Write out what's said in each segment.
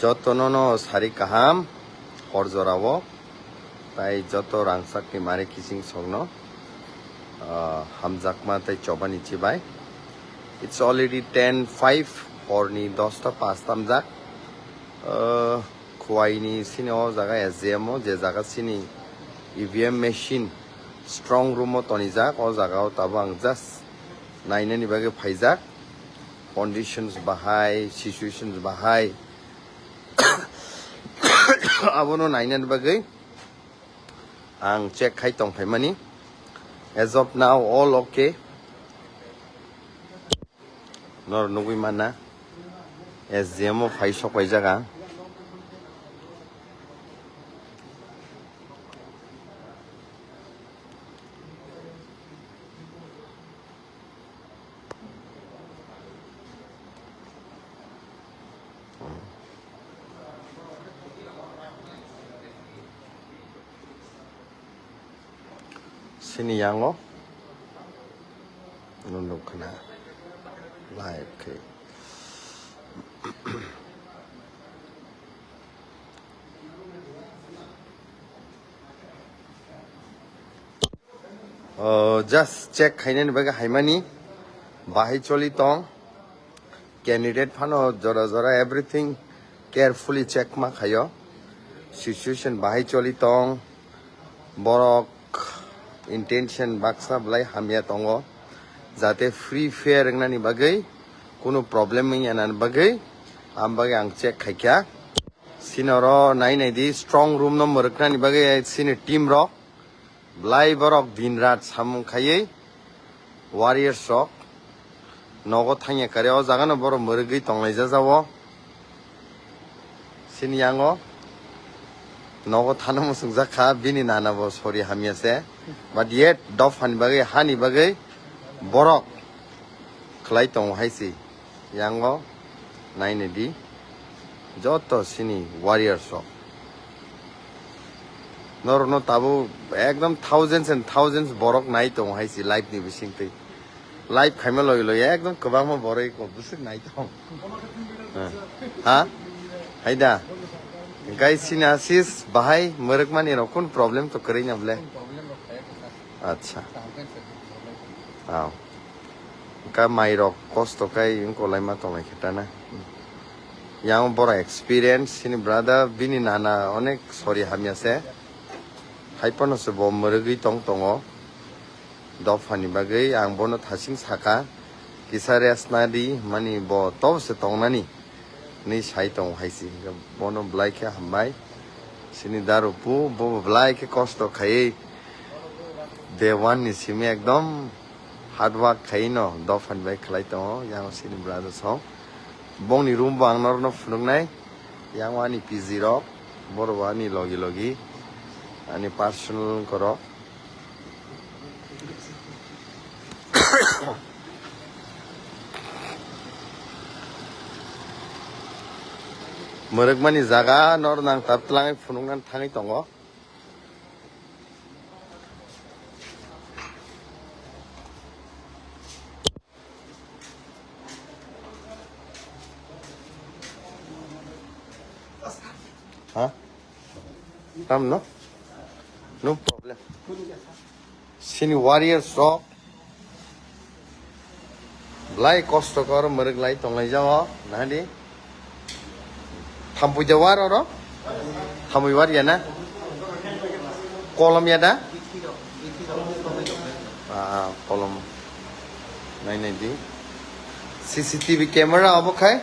যতননো সারি কাহাম হরজরাবো তাই যত রাংসাকনি মারে কিসিং সংনো হামজাকমা তাই চবানি চিবাই ইটস অলরেডি 10:05 হরনি 10টা 5 তামজাক খোয়াইনি সিনে ও জায়গা এসজিএমও যে জায়গা সিনি ইভিএম মেশিন স্ট্রং রুমও তনিজাক ও জায়গাও তাবো আং জাস্ট নাইনানি বাগে ফাইজাক conditions Bahai situations Bahai abono nainan bagay ang check kay tong paimani as of now all okay nor nugui mana as demo phai sok pai jaga sini yango nunduk kana live kay just check kainan baga haimani bahai choli tong candidate phano jora jora everything carefully check ma khayo situation bahai choli tong borok intention baksa blai hamya tongo jate free fair nani bagai কোনো problem নেই আনার বাগে আম বাগে আং check খাইকা সিনর নাই নাই দি strong room number রকনানি বাগে সিনে টিম রক ব্লাই বরক দিন রাত সামুং খাইয়ে ওয়ারিয়ার্স রক নগো থাইয়া কারে ও জাগানো বড় মরগই তংলাইজা যাও সিনি আঙ্গ নগো থানো মুসুং জাখা বিনি নানাবো সরি হামিয়াছে বাট ইয়েট ডফ হানি বাগে বরক খলাই তং হাইসি yango naine di joto sini warriors of no tabu ekdom thousands and thousands borok nai tong haisi live ni bising te live khaima loi loi ekdom kobang ma boroi ko busuk nai tong ha haida guys sini asis bahai merek mani ro kun problem to kari na ble acha aw ka mairo costo kai inko laima tolai ketana yang bora experience sini brother bini nana onek sorry hamiase haipono se bo mergi tong tongo dofani bagai ang bono thasing saka kisare asnadi mani bo to se tongnani ni sai tong haisi bono blai ke hambai sini daru pu bo blai ke costo khai day one ni simi ekdom hard work khaino dofan bai khlai to yang sini brother song bongni room bang nor no phunungnai yang wani pg rok borwani logi logi ani personal koro merekmani jaga nor nang taptlangai phunungnan thangai tongo Huh? No problem. Sini warriors rock. Blai kosto karo merek lai tonglai jawa. Nadi. Thampu jawar oro. Thampu war ya na. Kolom ya da. Kolom. Nai di. CCTV camera abo khai.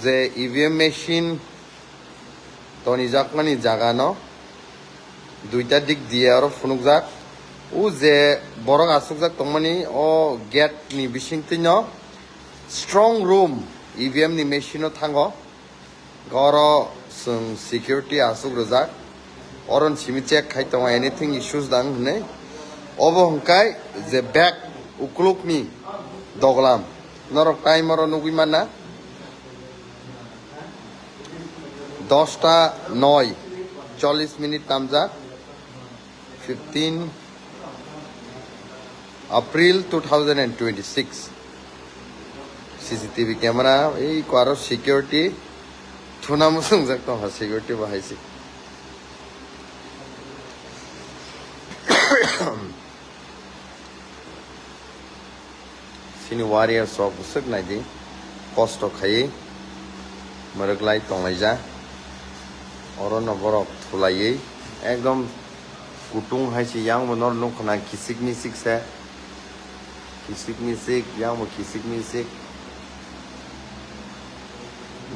Je EVM machine. Tony Jackmani Jagano দুইটা দিক দিয়ে আর ফুনুকজাক ও যে বড় আসুকজাক তমনি ও gate নি বিসিংতিন strong room EVM নি মেশিনও থাঙ্গ গর security আসুক রজাক অরন সিমি চেক খাই তম এনিথিং ইস্যুস দাং হনে অবহংকাই যে ব্যাক উকলুক নি দগলাম নরক টাইম আর নুগুই মানা 10টা 9 40 মিনিট তামজা 15 April 2026 CCTV camera এই কারো security Thuna musung jak tong ha security ba haisi. Sini warrior sok busuk nai di kosto khai maraglai tonglai oron no borok thulai ekdom kutung haisi yang monor no khona kisik misik se kisik misik yang mo kisik misik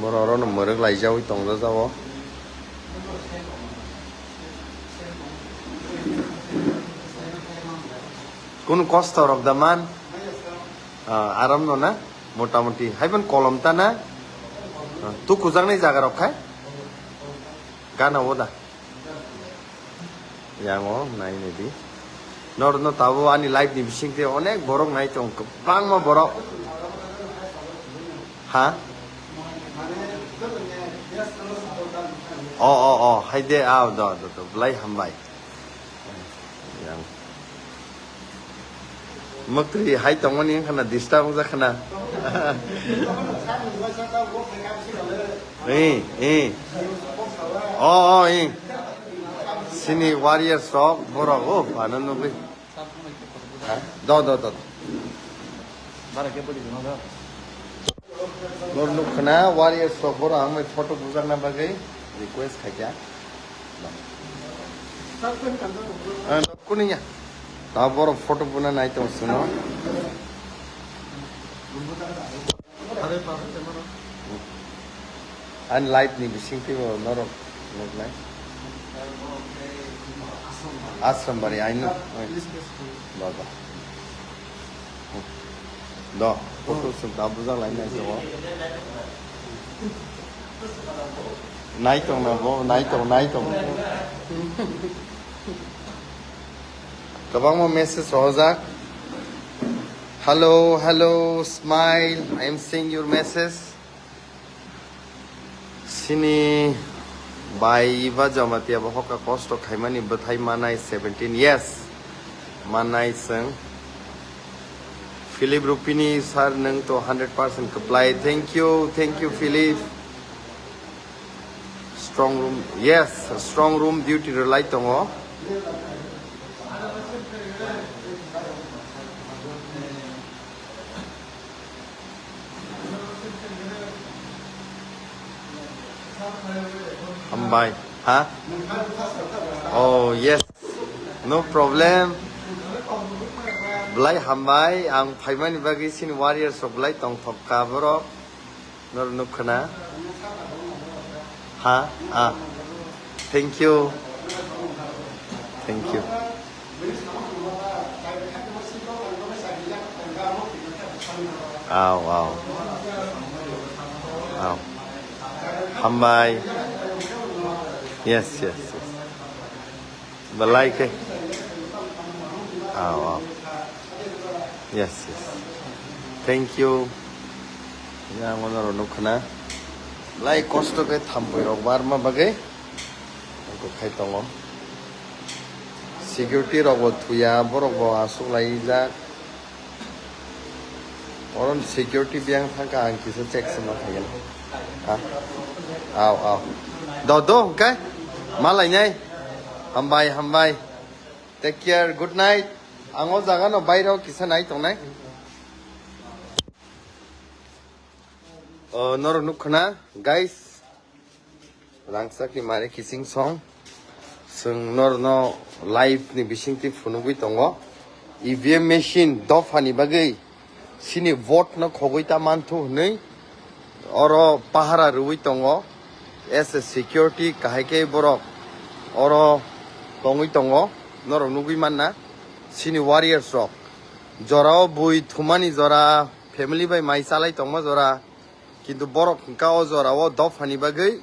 mororon no maraglai jawi tongda jawo কোন কষ্ট রকদামান আরাম না মোটামুটি হাইবেন কলমটা না তু কুজাংনাই জায়গা রক্ষায় গানা ওদা ইয়াঙো নাই নেদি নরন তাবো আনি লাইফ নি বিসিংতে অনেক বরক নাই তো বাংমা বরক হ্যাঁ অ হাইদে আও দ লাই হামবাই young Mukri hai tongmani khana disturb ja khana sini warrior sok boro o anand bi do mara ke podi no da lor nuk khana warrior sok boro ang mai photo bujang na bagai request khaja kuniya তারপর photo পুনা নাই তো শুনো আন light নি বিসিং তে নরক নকলাই আশ্রম বাড়ি আইনো বাবা দ photo সব দাবুজা লাইন নাই তো নাই তো Kabang mo message Rozak. Hello, smile. I am seeing your message. Sini bai iba jamati aba hoka kosto khaimani bathai manai 17. Yes. Manai sang. Philip Rupini sir nang to 100% comply. Thank you Philip. Strong room. Yes, strong room duty relay tongo. Hambai, huh? Oh yes, no problem. Blai hambai, ang paimani bagi sin warrior so blai tong thok kabro, nor nukhana. Huh? Thank you. Wow. Hambai. Yes. Balai ke? Wow. Yes. Thank you. Yang mana ronok na? Lai kosto ke thampai rok barma bagai. Aku khai tongom. Security rok thuya borok bo asuk lai ja. Orang security biang thangka angki se check sama khagen. Aw. Do, okay? Malay nyai. Hambai. Take care. Good night. Ango jaga no bairo kisa nai tong nai. Nor nukhna guys. Rangsa ki mare kissing song. Sung nor no live ni bising ti phunugui tongo. EVM machine do fani bagai. Sini vote no khogoita manthu nei. Oro pahara rui tongo. As a security kahake borok oro tongui tongo norok nugui manna sini warriors rok jorao bui thumani jora family bai mai salai tongma jora kintu borok kao jorao dofani bagai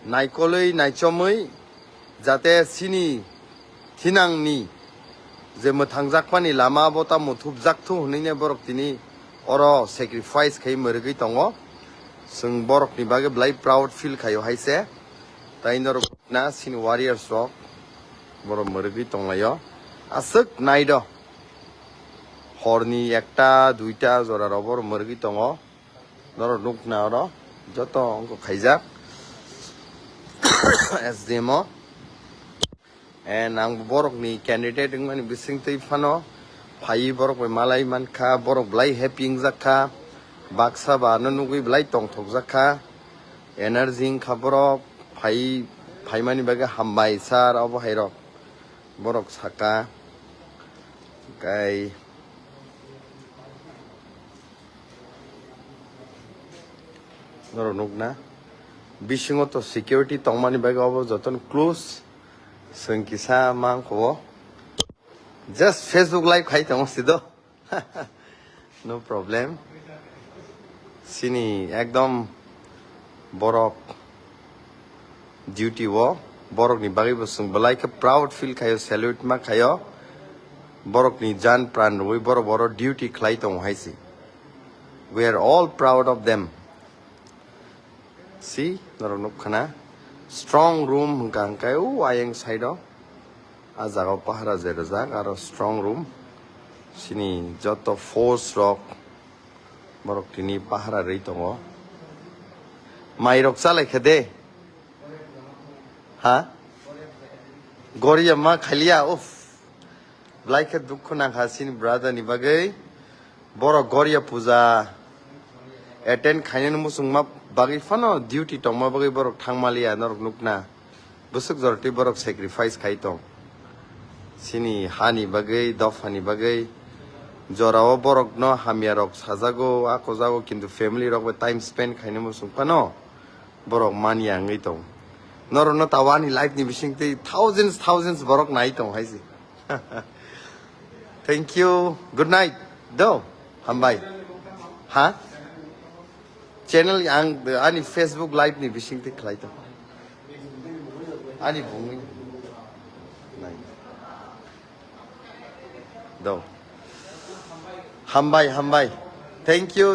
naikoloi naichomoi jate sini thinangni je mothangjakpani lama bota muthubjaktu hunine borok tini oro sacrifice khai morgui tongo Sung borok ni bage blai proud feel khayo haise tai nor na sin warriors rok borok morgi tonglayo asuk naido horni ekta duita jora robor morgi tongo nor nuk na ro joto onko khaijak SDMO and ang borok ni candidate ng man bising tay fano pai borok may malay man ka borok blay happy ng zakha baksa ba nunugui blay tong thok zakha energy ng ka borok pai mani baga hambay sar abo hairok borok saka kay nurunug na bisingo to security tongmani baga abo joton close sengkisa mangko just Facebook live khai tong sido no problem sini ekdom borok duty wo borok ni bagi busung balai ke proud feel khayo salute ma khayo borok ni jan pran roi borok duty khlai tong haisi we are all proud of them see narok khana strong room hangkang kayo ayang side o azago pahara zerajak aro strong room sini joto force rock borok tini pahara rei tongo mai rok salai khade ha goriya ma khaliya uf like dukh na khasin brother ni bagai borok goriya puja attend khainen musung ma bagi fano duty tongma bagi borok thangmalia norok nukna busuk jorti borok sacrifice khai tong sini hani bagai dof hani bagai jorao borok no hamia rok sajago ako jago kintu family rok time spend khaine musung fano borok mania ngai tong noro no tawani life ni bising te thousands borok nai tong haisi thank you good night do hambai ha channel yang ani Facebook live ni bising te khlai to ani bungi nai do hambai thank you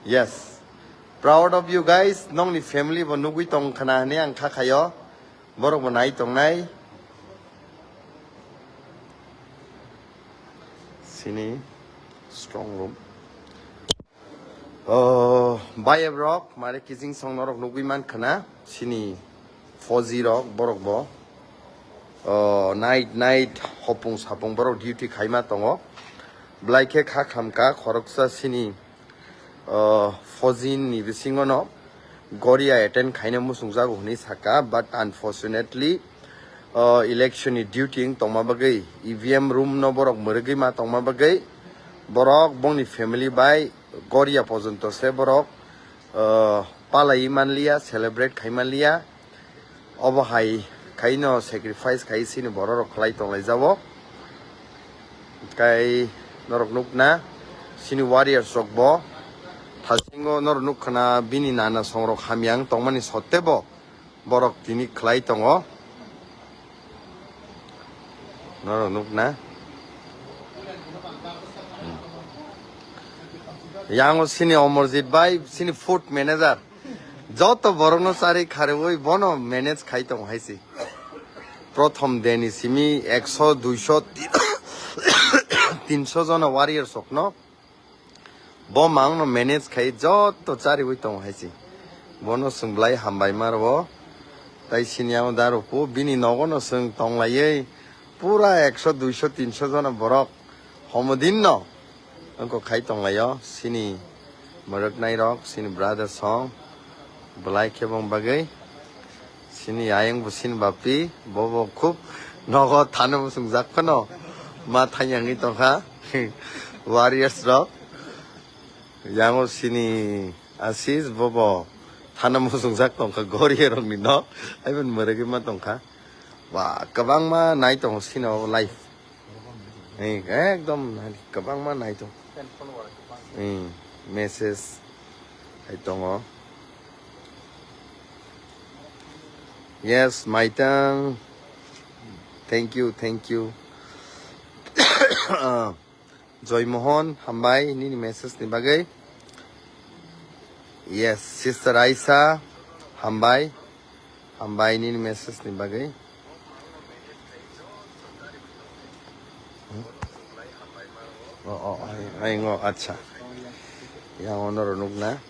yes proud of you guys nong ni family bo nugui tong khana ne ang kha khayo borok bo nai tong nai sini strong room by a rock mare kissing song norok nugui man khana sini 40 rock borok bo night hopung sapung borok duty khaima tongo blaike kha khamka khoroksa sini fozin ni bisingono goria attend khaina musungjago huni saka but unfortunately election ni duty tongma bagai EVM room no borok murgi ma tongma bagai borok bongni family by goria pojonto se borok palai manlia celebrate khaimanlia obo hai khaino sacrifice khaisi ni borok khlai tonglai jabo kai norok nukna sini warriors rokbo thasingo nor nukhana bini nana songrok hamyang tongmani sottebo borok tini khlai tongo nor nukna yango sini Omorjit bhai sini food manager joto borono sari khare oi bono manage khai tong haisi prothom deni simi 100 200 300 jona warrior sokno bo mangno manage khai joto chari oi tong haisi bono sungblai hambai marbo tai siniao daro po bini nogono sung tonglai pura 100 200 300 jona borok homodin no angko khai tonglayo sini marak nai rok sini brother song belai kebong bagai sini ayang busin bapi bobo khub nogo thana musung jakpano ma thanyangi tongha warriors rok yango sini asis bobo thana musung jak tongkha gorie rok ni no aiben maragi ma tongkha wa kabang ma nai tong sino life ekdom kabang ma nai tong message ay tongo yes maitang thank you Joy Mohon hambai ni message ni bagai yes sister Aisa hambai ni message ni bagai ay ngo acha yang honor nukna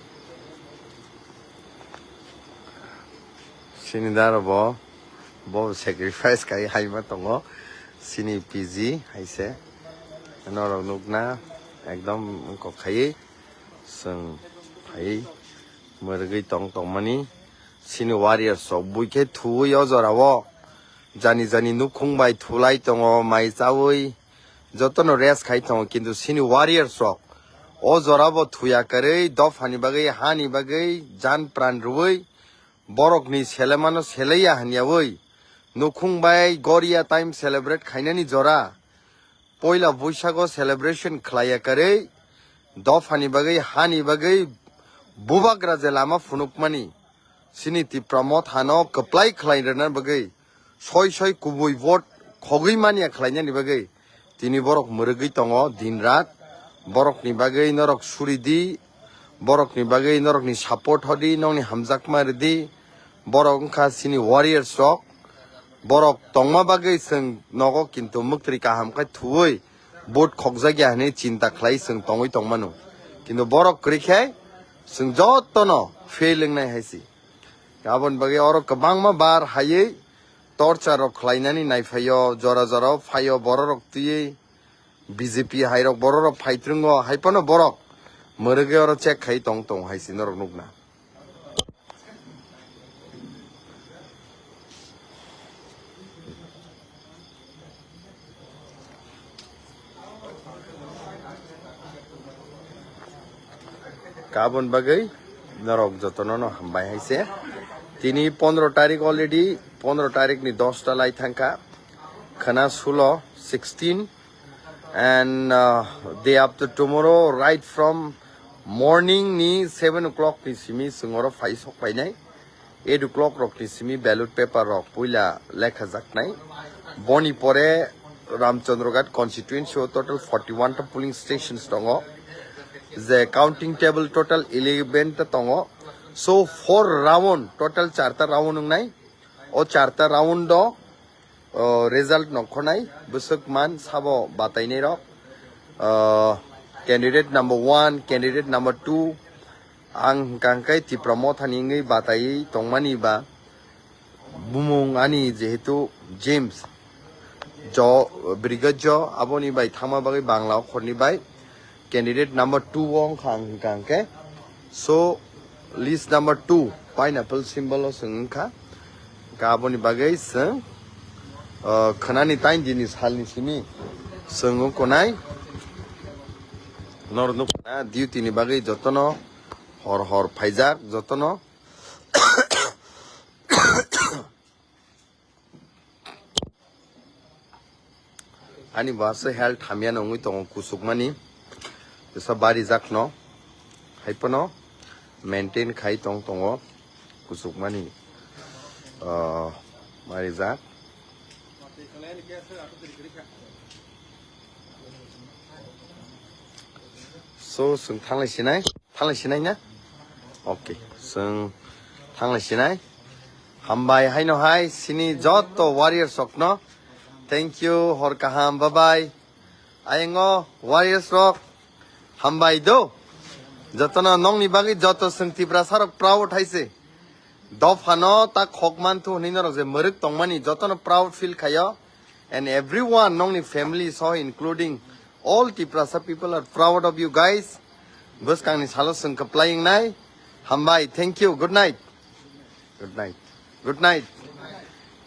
Sinidaro bo sacrifice kai haima tongo sini PG haise norok nukna ekdom ko khai sung khai murgi tong mani sini warrior so buike thu yo jorawo jani nukhung bai thulai tongo mai chawi jotono res khai tongo kintu sini warrior so o jorabo thuya kare dofani bagai hani bagai jan pran ruoi borokni selemano seleya haniawoi nukhung bai goria time celebrate khainani jora poila boisago celebration khlaya kare dofani bagai hani bagai bubagra jelama funukmani sini ti promote hano kaplai khlairana bagai soi kubui vote khogui mania khlainani bagai tini borok murugui tongo din rat borok ni bagai norok suridi borok ni bagai norok ni support hodi nongni hamjak mardi borok kha sini warrior sok borok tongma bagai sing nogo kintu muktri kaham kai thuoi bot khogjagya hane chinta khlai sing tongoi tongmanu kintu borok krikhai sing jotono failing nai haisi gabon bagai oro kabangma bar haye torture rok khlainani naifhayo jora phayo borok tuye BJP hairok borok phaitrungo haipano borok murge oro check khai tong haisi norok nukna kabon bagai norok jotono no hambai haise tini 15 tarik already 15 tarik ni 10 ta lai thangka khana 16 and day after tomorrow right from morning ni 7 o'clock ni simi sungoro 5 sok painai 8 o'clock rok ni simi ballot paper rok puila lekha jaknai boni pore Ramchandrogat constituency total 41 ta polling stations tongo the counting table total 11 ta tongo so 4 round total 4 ta round ngai o 4 ta round do result nokhonai busuk man sabo batainai rok candidate number 1 candidate number 2 ang kangkai ti promote haningai batai tongmani ba bumung ani jehetu James jo brigade jo aboni bai thama bagai bangla khorni bai candidate number 2 wong khang kangke so list number 2 pineapple symbol sungkha kaboni bagai sung khanani tain jinis halni simi sungu konai nornu na duty ni bagai jotono hor phaijak jotono ani base health hamya nongui tong kusukmani sa bari jakno haipono maintain khai tongo kusukmani bari jak so sung thanglai sinai na okay sung thanglai sinai hambai haino hai sini joto warrior sokno thank you hor kaham bye bye ayengo warrior sok hambai do jotono nongni bagi joto sung tibra sarok proud haise dofano ta khokman thu hinoro je muruk tongmani jotono proud feel khayo and everyone nongni family so including all Tiprasa people are proud of you guys bus kangni salos sung applying nai hambai thank you good night good night good night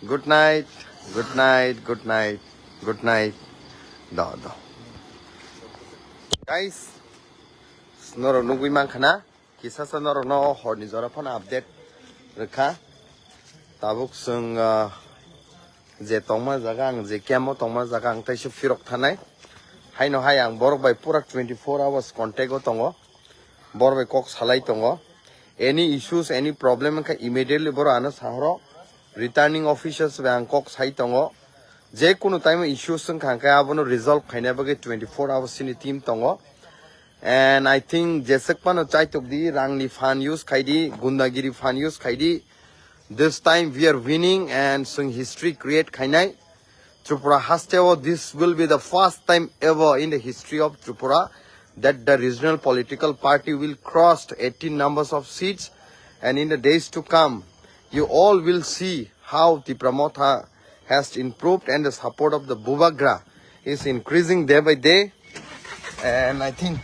good night good night good night good night do guys noro nugui mankhana kisasa noro no horni jora phone update rekha tabuk sung je tongma jaga ang je kemo tongma jaga ang taisho firok thanai haino hai ang borok bai pura 24 hours contact o tongo borok bai kok salai tongo any issues any problem ka immediately boro ana sahro returning officers bai ang kok sai tongo je kuno time issues sung khangka abono resolve khaina bage 24 hours ni team tongo and I think jesek pano chaitok di rangni fan use khaidi gundagiri fan use khaidi this time we are winning and sung history create khainai Tripura Hasteo, this will be the first time ever in the history of Tripura that the regional political party will cross 18 numbers of seats, and in the days to come you all will see how the Pramotha has improved and the support of the Bubagra is increasing day by day. And I think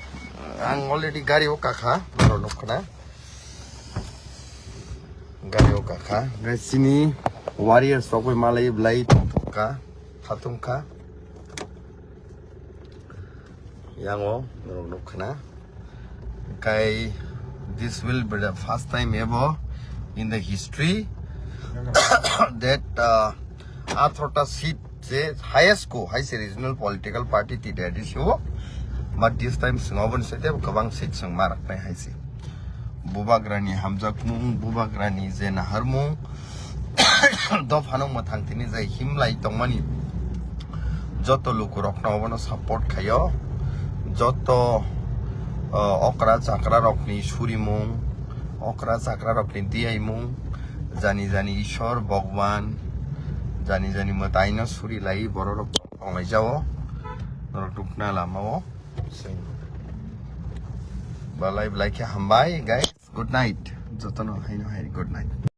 I'm already gari okakha baronokna gari okakha guys sini warriors sokoi malai blai tongka khatungka yango baronokna kai this will be the first time ever in the history that Athota seat say highest ko high regional political party ti that is yo but this time singobon sete kabang seat sang marak nai haisi Bubagrani hamjak mung Bubagrani zen harmung dof hanong mathang tini jai himlai tongmani joto luku rokna obono support khayo joto okra chakra rokni surimung okra chakra rokni diaimung jani jani ishor bhagwan jani jani mataina suri lai borok ongai jao norok tukna lamao balai balai ke hambai guys good night jotono haino hai good night